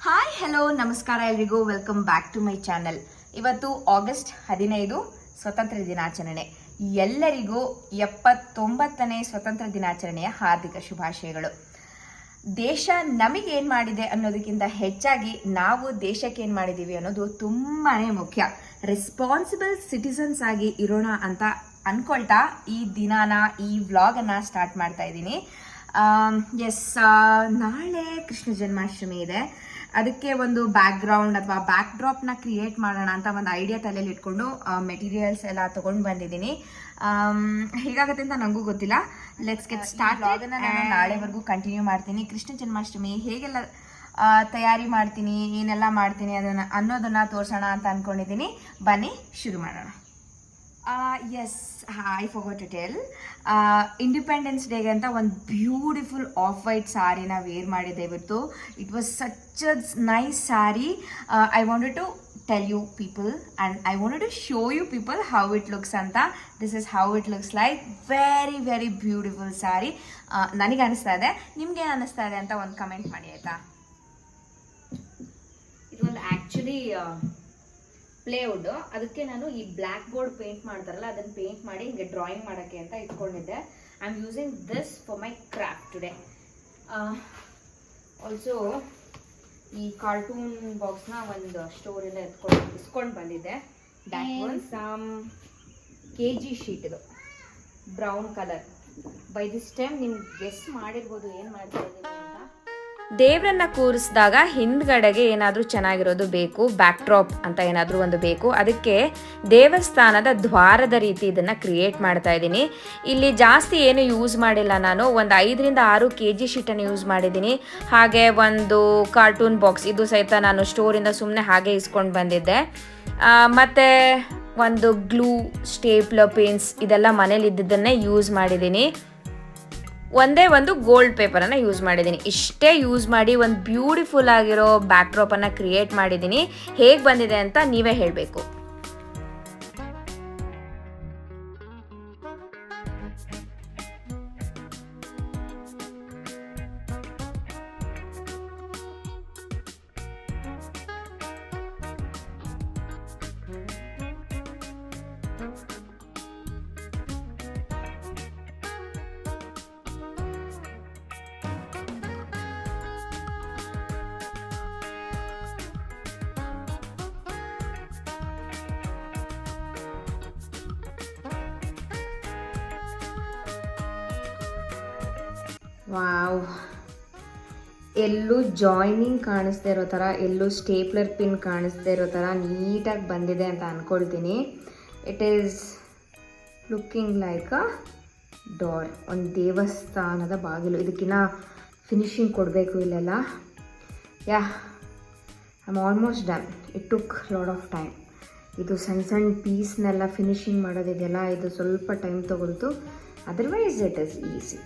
Hi hello ನಮಸ್ಕಾರ ಎಲ್ರಿಗೂ, welcome back to my channel. ಇವತ್ತು ಆಗಸ್ಟ್ 15 ಸ್ವತಂತ್ರ ದಿನಾಚರಣೆ. ಎಲ್ಲರಿಗೂ 79ನೇ ಸ್ವತಂತ್ರ ದಿನಾಚರಣೆಯ ಹಾರ್ದಿಕ ಶುಭಾಶಯಗಳು. ದೇಶ ನಮಗೆ ಏನು ಮಾಡಿದೆ ಅನ್ನೋದಕ್ಕಿಂತ ಹೆಚ್ಚಾಗಿ ನಾವು ದೇಶಕ್ಕೆ ಏನು ಮಾಡಿದ್ದೀವಿ ಅನ್ನೋದು ತುಂಬಾ ಮುಖ್ಯ. ರೆಸ್ಪಾನ್ಸಿಬಲ್ ಸಿಟಿಸನ್ಸ್ ಆಗಿ ಇರೋಣ ಅಂತ ಅನ್ಕೊಳ್ತಾ ಈ ದಿನಾನ, ಈ ವ್ಲಾಗನ್ನು ಸ್ಟಾರ್ಟ್ ಮಾಡ್ತಾ ಇದ್ದೀನಿ. ನಾಳೆ ಕೃಷ್ಣ ಜನ್ಮಾಷ್ಟಮಿ ಇದೆ. ಅದಕ್ಕೆ ಒಂದು ಬ್ಯಾಕ್ಗ್ರೌಂಡ್ ಅಥವಾ ಬ್ಯಾಕ್ ಡ್ರಾಪ್ನ ಕ್ರಿಯೇಟ್ ಮಾಡೋಣ ಅಂತ ಒಂದು ಐಡಿಯಾ ತಲೆಯಲ್ಲಿ ಇಟ್ಕೊಂಡು ಮೆಟೀರಿಯಲ್ಸ್ ಎಲ್ಲ ತೊಗೊಂಡು ಬಂದಿದ್ದೀನಿ. ಹೇಗಾಗುತ್ತೆ ಅಂತ ನನಗೂ ಗೊತ್ತಿಲ್ಲ. Let's get start. ಅದನ್ನು ನಾನು ನಾಳೆವರೆಗೂ ಕಂಟಿನ್ಯೂ ಮಾಡ್ತೀನಿ. ಕೃಷ್ಣ ಜನ್ಮಾಷ್ಟಮಿ ಹೇಗೆಲ್ಲ ತಯಾರಿ ಮಾಡ್ತೀನಿ, ಏನೆಲ್ಲ ಮಾಡ್ತೀನಿ ಅನ್ನೋದನ್ನು ತೋರಿಸೋಣ ಅಂತ ಅಂದ್ಕೊಂಡಿದ್ದೀನಿ. ಬನ್ನಿ ಶುರು ಮಾಡೋಣ. I forgot to tell, independence ಡೇಗೆ ಅಂತ ಒಂದು ಬ್ಯೂಟಿಫುಲ್ ಆಫ್ ವೈಟ್ ಸ್ಯಾರಿನ ವೇರ್ ಮಾಡಿದ್ದೆ ಇವತ್ತು. It was such a nice sari. I wanted to tell you people and I wanted to show you people how it looks ಅಂತ. This is how it looks like. Very very beautiful sari. ನನಗೆ ಅನಿಸ್ತಾ ಇದೆ, ನಿಮ್ಗೆ ಅನಿಸ್ತಾ ಇದೆ ಅಂತ ಒಂದು ಕಮೆಂಟ್ ಮಾಡಿ ಆಯಿತಾ. ಇದೊಂದು ಆ್ಯಕ್ಚುಲಿ ಪ್ಲೇವುಡ್. ಅದಕ್ಕೆ ನಾನು ಈ ಬ್ಲ್ಯಾಕ್ ಬೋರ್ಡ್ ಪೇಂಟ್ ಮಾಡ್ತಾರಲ್ಲ ಅದನ್ನು ಪೇಂಟ್ ಮಾಡಿ ಹಿಂಗೆ ಡ್ರಾಯಿಂಗ್ ಮಾಡೋಕ್ಕೆ ಅಂತ ಇಟ್ಕೊಂಡಿದ್ದೆ. I am using this for my craft today. Also ಈ ಕಾರ್ಟೂನ್ ಬಾಕ್ಸ್ನ ಒಂದು ಸ್ಟೋರಿಂದ ಇಸ್ಕೊಂಡು ಬಂದಿದ್ದೆ. ಸಮ್ KG ಶೀಟ್, ಇದು brown colour. By this time ನಿಮ್ಗೆ ಗೆಸ್ ಮಾಡಿರ್ಬೋದು ಏನು ಮಾಡ್ತಾ ಇದ್ದೀನಿ ಅಂತ. ದೇವರನ್ನ ಕೂರಿಸಿದಾಗ ಹಿಂದ್ಗಡೆಗೆ ಏನಾದರೂ ಚೆನ್ನಾಗಿರೋದು ಬೇಕು, ಬ್ಯಾಕ್ ಡ್ರಾಪ್ ಅಂತ ಏನಾದರೂ ಒಂದು ಬೇಕು. ಅದಕ್ಕೆ ದೇವಸ್ಥಾನದ ದ್ವಾರದ ರೀತಿ ಇದನ್ನು ಕ್ರಿಯೇಟ್ ಮಾಡ್ತಾ ಇದ್ದೀನಿ. ಇಲ್ಲಿ ಜಾಸ್ತಿ ಏನು ಯೂಸ್ ಮಾಡಿಲ್ಲ ನಾನು. ಒಂದು 5 ರಿಂದ 6 KG ಶೀಟನ್ನು ಯೂಸ್ ಮಾಡಿದ್ದೀನಿ. ಹಾಗೆ ಒಂದು ಕಾರ್ಟೂನ್ ಬಾಕ್ಸ್, ಇದು ಸಹಿತ ನಾನು ಸ್ಟೋರಿಂದ ಸುಮ್ಮನೆ ಹಾಗೆ ಇಸ್ಕೊಂಡು ಬಂದಿದ್ದೆ. ಮತ್ತು ಒಂದು ಗ್ಲೂ, ಸ್ಟೇಪ್ಲರ್, ಪೇನ್ಸ್ ಇದೆಲ್ಲ ಮನೇಲಿ ಇದ್ದಿದ್ದನ್ನೇ ಯೂಸ್ ಮಾಡಿದ್ದೀನಿ. ಒಂದೇ ಒಂದು ಗೋಲ್ಡ್ ಪೇಪರನ್ನು ಯೂಸ್ ಮಾಡಿದ್ದೀನಿ. ಇಷ್ಟೇ ಯೂಸ್ ಮಾಡಿ ಒಂದು ಬ್ಯೂಟಿಫುಲ್ ಆಗಿರೋ ಬ್ಯಾಕ್ ಡ್ರಾಪನ್ನು ಕ್ರಿಯೇಟ್ ಮಾಡಿದ್ದೀನಿ. ಹೇಗೆ ಬಂದಿದೆ ಅಂತ ನೀವೇ ಹೇಳಬೇಕು. ವಾವ್, ಎಲ್ಲೂ ಜಾಯ್ನಿಂಗ್ ಕಾಣಿಸ್ದೇ ಇರೋ ಥರ, ಎಲ್ಲೂ ಸ್ಟೇಪ್ಲರ್ ಪಿನ್ ಕಾಣಿಸ್ದೇ ಇರೋ ಥರ ನೀಟಾಗಿ ಬಂದಿದೆ ಅಂತ ಅಂದ್ಕೊಳ್ತೀನಿ. It is looking like a door, ಒಂದು ದೇವಸ್ಥಾನದ ಬಾಗಿಲು. ಇದಕ್ಕಿನ್ನ ಫಿನಿಶಿಂಗ್ ಕೊಡಬೇಕು ಇಲ್ಲೆಲ್ಲ. I am almost done. It took lot of time. ಇದು ಸಣ್ಣ ಸಣ್ಣ ಪೀಸ್ನೆಲ್ಲ ಫಿನಿಶಿಂಗ್ ಮಾಡೋದಿದೆಯಲ್ಲ, ಇದು ಸ್ವಲ್ಪ ಟೈಮ್ ತೊಗೊಳ್ತು. Otherwise it is easy.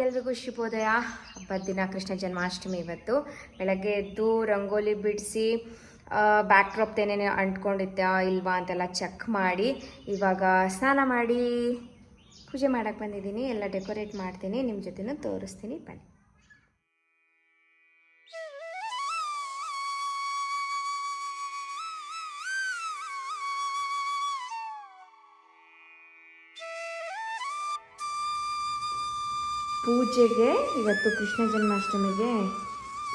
ಎಲ್ರಿಗೂ ಶುಭೋದಯ. ಹಬ್ಬದ ದಿನ, ಕೃಷ್ಣ ಜನ್ಮಾಷ್ಟಮಿ ಇವತ್ತು. ಬೆಳಗ್ಗೆ ಎದ್ದು ರಂಗೋಲಿ ಬಿಡಿಸಿ ಬ್ಯಾಕ್ ಡ್ರಾಪ್ ಏನೇನು ಅಂಟ್ಕೊಂಡಿದ್ದೆ ಇಲ್ವಾ ಅಂತೆಲ್ಲ ಚೆಕ್ ಮಾಡಿ ಇವಾಗ ಸ್ನಾನ ಮಾಡಿ ಪೂಜೆ ಮಾಡೋಕ್ಕೆ ಬಂದಿದ್ದೀನಿ. ಎಲ್ಲ ಡೆಕೋರೇಟ್ ಮಾಡ್ತೀನಿ, ನಿಮ್ಮ ಜೊತೆನೂ ತೋರಿಸ್ತೀನಿ, ಬನ್ನಿ. ಪೂಜೆಗೆ ಇವತ್ತು ಕೃಷ್ಣ ಜನ್ಮಾಷ್ಟಮಿಗೆ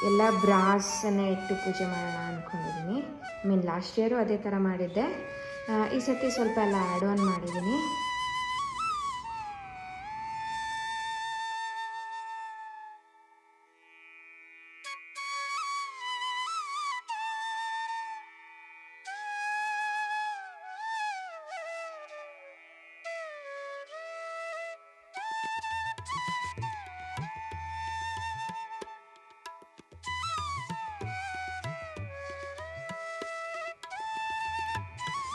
ಎಲ್ಲ ಬ್ರಾಸನ್ನು ಇಟ್ಟು ಪೂಜೆ ಮಾಡೋಣ ಅಂದ್ಕೊಂಡಿದ್ದೀನಿ. ಲಾಸ್ಟ್ ಇಯರು ಅದೇ ಥರ ಮಾಡಿದ್ದೆ. ಈ ಸತಿ ಸ್ವಲ್ಪ ಎಲ್ಲ ಆ್ಯಡ್ ಆನ್ ಮಾಡಿದ್ದೀನಿ.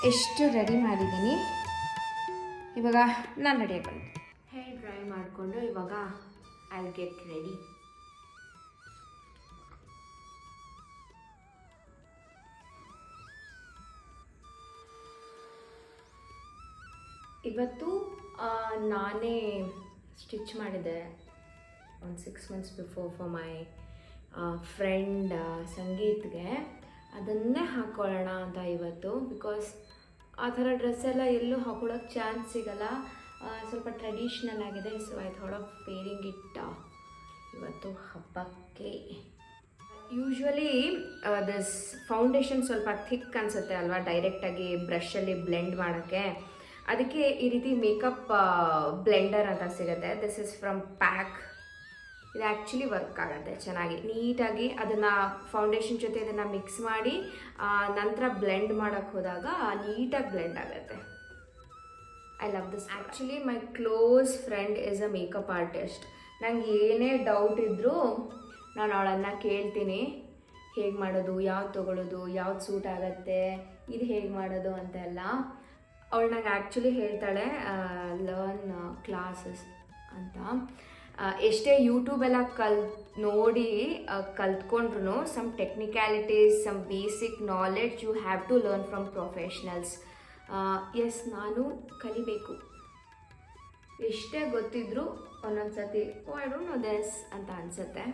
ಎಷ್ಟು ರೆಡಿ ಮಾಡಿದ್ದೀನಿ. ಇವಾಗ ನಾನು ರೆಡಿಯಾಗಿ ಬಂದೆ. ಹೇರ್ ಡ್ರೈ ಮಾಡಿಕೊಂಡು ಇವಾಗ I'll get ready. ಇವತ್ತು ನಾನೇ ಸ್ಟಿಚ್ ಮಾಡಿದೆ ಒಂದು 6 months before for my friend ಸಂಗೀತ್ಗೆ. ಅದನ್ನೇ ಹಾಕ್ಕೊಳ್ಳೋಣ ಅಂತ ಇವತ್ತು, ಬಿಕಾಸ್ ಆ ಥರ ಡ್ರೆಸ್ ಎಲ್ಲ ಎಲ್ಲೂ ಹಾಕೊಳ್ಳೋಕ್ಕೆ ಚಾನ್ಸ್ ಸಿಗಲ್ಲ. ಸ್ವಲ್ಪ ಟ್ರೆಡಿಷ್ನಲ್ ಆಗಿದೆ. So I thought of varying it ಇವತ್ತು ಹಬ್ಬಕ್ಕೆ. ಯೂಶ್ವಲಿ ದಿಸ್ ಫೌಂಡೇಶನ್ ಸ್ವಲ್ಪ ಥಿಕ್ ಅನಿಸುತ್ತೆ ಅಲ್ವಾ ಡೈರೆಕ್ಟಾಗಿ ಬ್ರಷಲ್ಲಿ ಬ್ಲೆಂಡ್ ಮಾಡೋಕ್ಕೆ. ಅದಕ್ಕೆ ಈ ರೀತಿ ಮೇಕಪ್ ಬ್ಲೆಂಡರ್ ಅಂತ ಸಿಗುತ್ತೆ. This is from pack. ಇದು ಆ್ಯಕ್ಚುಲಿ ವರ್ಕ್ ಆಗುತ್ತೆ ಚೆನ್ನಾಗಿ, ನೀಟಾಗಿ ಅದನ್ನು ಫೌಂಡೇಶನ್ ಜೊತೆ ಇದನ್ನು ಮಿಕ್ಸ್ ಮಾಡಿ ನಂತರ ಬ್ಲೆಂಡ್ ಮಾಡೋಕ್ಕೆ ಹೋದಾಗ ನೀಟಾಗಿ ಬ್ಲೆಂಡ್ ಆಗುತ್ತೆ. I love this. Actually my close friend is a makeup artist. ನಂಗೆ ಏನೇ ಡೌಟ್ ಇದ್ದರೂ ನಾನು ಅವಳನ್ನು ಕೇಳ್ತೀನಿ, ಹೇಗೆ ಮಾಡೋದು, ಯಾವ್ದು ತೊಗೊಳ್ಳೋದು, ಯಾವ್ದು ಸೂಟ್ ಆಗುತ್ತೆ, ಇದು ಹೇಗೆ ಮಾಡೋದು ಅಂತೆಲ್ಲ. ಅವಳು ನಂಗೆ ಆ್ಯಕ್ಚುಲಿ ಹೇಳ್ತಾಳೆ ಲರ್ನ್ ಕ್ಲಾಸಸ್ ಅಂತ. ಎಷ್ಟೇ ಯೂಟ್ಯೂಬೆಲ್ಲ ನೋಡಿ ಕಲ್ತ್ಕೊಂಡ್ರು some technicalities, some basic knowledge you have to learn from professionals. Yes, ನಾನು ಕಲಿಬೇಕು. ಎಷ್ಟೇ ಗೊತ್ತಿದ್ರೂ ಒಂದೊಂದು ಸತಿ ಐ ಡೋಂಟ್ ನೋ ದಿಸ್ ಅಂತ ಅನಿಸುತ್ತೆ.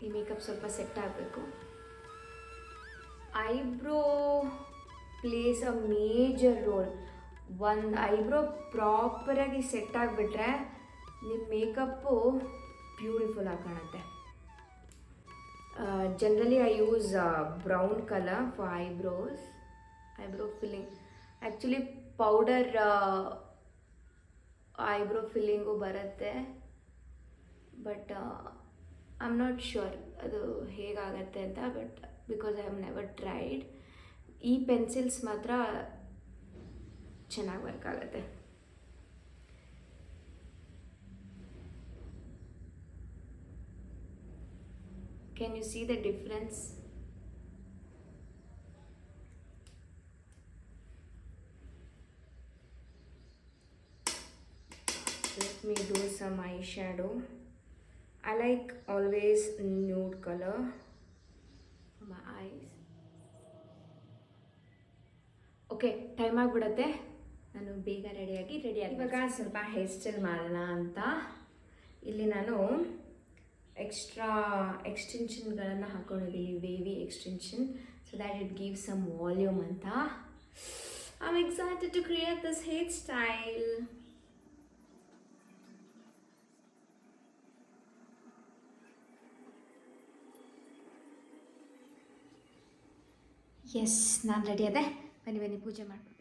ಈ ಮೇಕಪ್ ಸ್ವಲ್ಪ ಸೆಟ್ ಆಗಬೇಕು. Eyebrow plays a major role. ಒಂದು ಐಬ್ರೋ ಪ್ರಾಪರಾಗಿ ಸೆಟ್ ಆಗಿಬಿಟ್ರೆ ನಿಮ್ಮ ಮೇಕಪ್ಪು ಬ್ಯೂಟಿಫುಲ್ ಆಗಿ ಕಾಣುತ್ತೆ. Generally I use brown colour for eyebrow filling. Actually powder eyebrow filling ಬರುತ್ತೆ, but I am not sure ಅದು ಹೇಗಾಗತ್ತೆ ಅಂತ. But because I have never tried. ಈ ಪೆನ್ಸಿಲ್ಸ್ ಮಾತ್ರ ಚೆನ್ನಾಗಿ ವರ್ಕ್ ಆಗುತ್ತೆ. Can you see the difference? Let me do some eye shadow. I like always nude color for my eyes. Okay, time ಆಗಿಬಿಡುತ್ತೆ. ನಾನು ಬೇಗ ರೆಡಿಯಾಗಿ ಇವಾಗ ಸ್ವಲ್ಪ ಹೇರ್ ಸ್ಟೈಲ್ ಮಾಡೋಣ ಅಂತ ಇಲ್ಲಿ ನಾನು ಎಕ್ಸ್ಟೆನ್ಷನ್ಗಳನ್ನು ಹಾಕೊಂಡಿದ್ದೀನಿ, wavy extension, so that it give some volume ಅಂತ. I am excited to create this hair style. Yes, ನಾನು ರೆಡಿ ಅದೇ. ಬನ್ನಿ ಪೂಜೆ ಮಾಡಬೇಕು.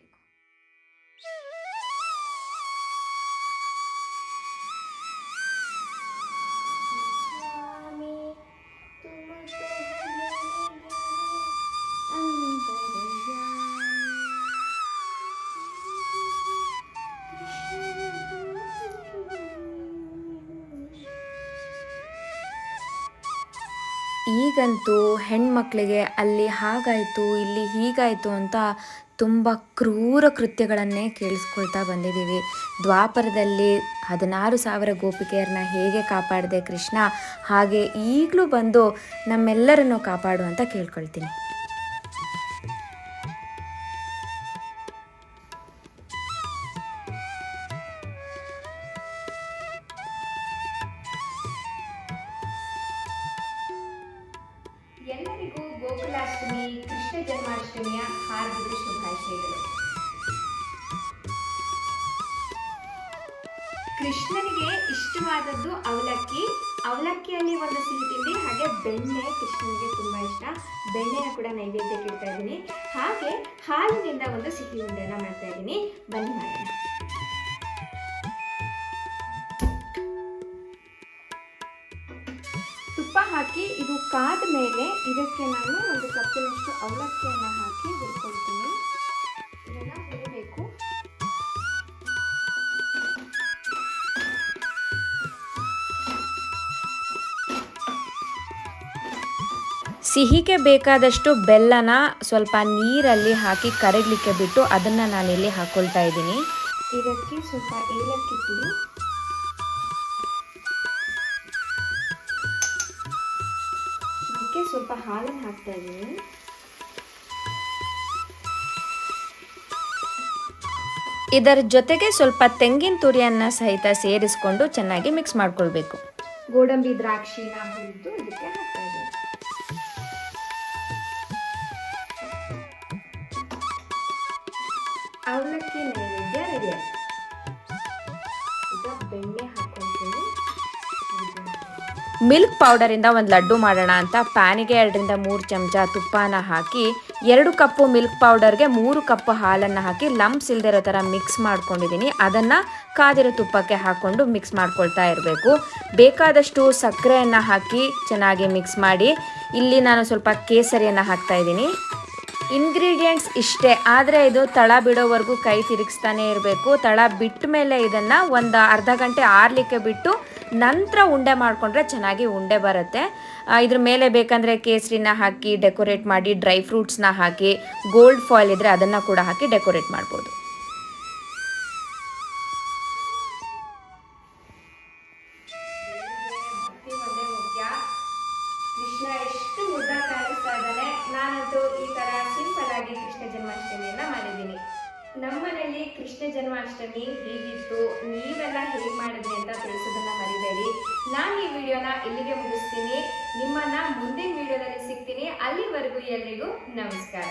ಈಗಂತೂ ಹೆಣ್ಮಕ್ಳಿಗೆ ಅಲ್ಲಿ ಹಾಗಾಯಿತು, ಇಲ್ಲಿ ಹೀಗಾಯಿತು ಅಂತ ತುಂಬ ಕ್ರೂರ ಕೃತ್ಯಗಳನ್ನೇ ಕೇಳಿಸ್ಕೊಳ್ತಾ ಬಂದಿದ್ದೀವಿ. ದ್ವಾಪರದಲ್ಲಿ 16,000 ಗೋಪಿಕೆಯರನ್ನ ಹೇಗೆ ಕಾಪಾಡಿದೆ ಕೃಷ್ಣ, ಹಾಗೆ ಈಗಲೂ ಬಂದು ನಮ್ಮೆಲ್ಲರನ್ನು ಕಾಪಾಡು ಅಂತ ಕೇಳ್ಕೊಳ್ತೀನಿ. ಎಲ್ಲರಿಗೂ ಗೋಕುಲಾಷ್ಟಮಿ, ಕೃಷ್ಣ ಜನ್ಮಾಷ್ಟಮಿಯ ಹಾರ್ದಿಕ ಶುಭಾಶಯಗಳು. ಕೃಷ್ಣನಿಗೆ ಇಷ್ಟವಾದದ್ದು ಅವಲಕ್ಕಿ. ಅವಲಕ್ಕಿಯಲ್ಲಿ ಒಂದು ಸಿಹಿ ತಿಂಡಿ, ಹಾಗೆ ಬೆಣ್ಣೆ ಕೃಷ್ಣನಿಗೆ ತುಂಬ ಇಷ್ಟ. ಬೆಣ್ಣೆನ ಕೂಡ ನೈವೇದ್ಯಕ್ಕೆ ಇಡ್ತಾ ಇದ್ದೀನಿ. ಹಾಗೆ ಹಾಲಿನಿಂದ ಒಂದು ಸಿಹಿ ಉಂಡೆನ ಮಾಡ್ತಾ ಇದ್ದೀನಿ. ಬನ್ನಿ ಮಾಡೋಣ. ತುಪ್ಪ ಹಾಕಿ ಇದು ಕಾದ ಮೇಲೆ ಇದಕ್ಕೆ ನಾನು ಒಂದು ಕಪ್ಪಿನಷ್ಟು ಅವಲಕ್ಕಿಯನ್ನು ಹಾಕಿ ಹುರ್ಕೊಳ್ತೀನಿ. ಇದನ್ನು ಹುರಿಬೇಕು. ಸಿಹಿಗೆ ಬೇಕಾದಷ್ಟು ಬೆಲ್ಲನ ಸ್ವಲ್ಪ ನೀರಲ್ಲಿ ಹಾಕಿ ಕರಗಲಿಕ್ಕೆ ಬಿಟ್ಟು ಅದನ್ನು ನಾನಿಲ್ಲಿ ಹಾಕ್ಕೊಳ್ತಾ ಇದ್ದೀನಿ. ಇದಕ್ಕೆ ಸ್ವಲ್ಪ ಏಲಕ್ಕಿ ಪುಡಿ, ಸ್ವಲ್ಪ ಹಾಲನ್ನು ಹಾಕ್ತಾ ಇದ್ದೀನಿ. ಇದರ ಜೊತೆಗೆ ಸ್ವಲ್ಪ ತೆಂಗಿನ ತುರಿಯನ್ನು ಸಹಿತ ಸೇರಿಸ್ಕೊಂಡು ಚೆನ್ನಾಗಿ ಮಿಕ್ಸ್ ಮಾಡ್ಕೊಳ್ಬೇಕು. ಗೋಡಂಬಿ ದ್ರಾಕ್ಷಿನ ಹುರಿದು ಇದಕ್ಕೆ ಹಾಕ್ತಾ ಇದ್ದೀನಿ. ಅವಲಕ್ಕಿ ನೈವೇದ್ಯ ರೆಡಿ ಆಯ್ತು. ಈಗ ಬೆಣ್ಣೆ ಹಾಕ್ಕೊಂತೀನಿ. ಮಿಲ್ಕ್ ಪೌಡರಿಂದ ಒಂದು ಲಡ್ಡು ಮಾಡೋಣ ಅಂತ ಪ್ಯಾನಿಗೆ 2ರಿಂದ 3 ಚಮಚ ತುಪ್ಪನ ಹಾಕಿ 2 ಕಪ್ಪು ಮಿಲ್ಕ್ ಪೌಡರ್ಗೆ 3 ಕಪ್ ಹಾಲನ್ನು ಹಾಕಿ ಲಂಪ್ಸ್ ಇಲ್ಲದೆ ಇರೋ ಥರ ಮಿಕ್ಸ್ ಮಾಡ್ಕೊಂಡಿದ್ದೀನಿ. ಅದನ್ನು ಕಾದಿರೋ ತುಪ್ಪಕ್ಕೆ ಹಾಕ್ಕೊಂಡು ಮಿಕ್ಸ್ ಮಾಡ್ಕೊಳ್ತಾ ಇರಬೇಕು. ಬೇಕಾದಷ್ಟು ಸಕ್ಕರೆಯನ್ನು ಹಾಕಿ ಚೆನ್ನಾಗಿ ಮಿಕ್ಸ್ ಮಾಡಿ ಇಲ್ಲಿ ನಾನು ಸ್ವಲ್ಪ ಕೇಸರಿಯನ್ನು ಹಾಕ್ತಾ ಇದ್ದೀನಿ. ಇಂಗ್ರೀಡಿಯೆಂಟ್ಸ್ ಇಷ್ಟೇ, ಆದರೆ ಇದು ತಳ ಬಿಡೋವರೆಗೂ ಕೈ ತಿರುಗಿಸ್ತಾನೆ ಇರಬೇಕು. ತಳ ಬಿಟ್ಟ ಮೇಲೆ ಇದನ್ನು ಒಂದು ಅರ್ಧ ಗಂಟೆ ಆರಲಿಕ್ಕೆ ಬಿಟ್ಟು ನಂತರ ಉಂಡೆ ಮಾಡಿಕೊಂಡ್ರೆ ಚೆನ್ನಾಗಿ ಉಂಡೆ ಬರುತ್ತೆ. ಇದ್ರ ಮೇಲೆ ಬೇಕಂದರೆ ಕೇಸರಿನ ಹಾಕಿ ಡೆಕೋರೇಟ್ ಮಾಡಿ, ಡ್ರೈ ಫ್ರೂಟ್ಸ್ನ ಹಾಕಿ, ಗೋಲ್ಡ್ ಫಾಯಿಲ್ ಇದ್ದರೆ ಅದನ್ನು ಕೂಡ ಹಾಕಿ ಡೆಕೋರೇಟ್ ಮಾಡ್ಬೋದು. ಕೃಷ್ಣ ಎಷ್ಟು ಮುದ್ದಾಗಿ ಕಾಣಿಸ್ತಾ ಇದ್ದಾನೆ. ನಾನಂತೂ ಈ ಥರ ಸಿಂಪಲ್ ಆಗಿ ಕೃಷ್ಣ ಜನ್ಮಾಷ್ಟಮಿಯನ್ನು ಮಾಡಿದ್ದೀನಿ. ನಮ್ಮನೇಲಿ ಕೃಷ್ಣ ಜನ್ಮಾಷ್ಟಮಿ ಹೀಗಿತ್ತು, ನೀವೆಲ್ಲ ಹೇಗೆ ಮಾಡಿದ್ರಿ ಅಂತ ತಿಳಿಸೋದನ್ನ ಮರಿಬೇಡಿ. ನಾನು ಈ ವಿಡಿಯೋನ ಇಲ್ಲಿಗೆ ಮುಗಿಸ್ತೀನಿ. ನಿಮ್ಮನ್ನ ಮುಂದಿನ ವಿಡಿಯೋದಲ್ಲಿ ಸಿಗ್ತೀನಿ. ಅಲ್ಲಿವರೆಗೂ ಎಲ್ರಿಗೂ ನಮಸ್ಕಾರ.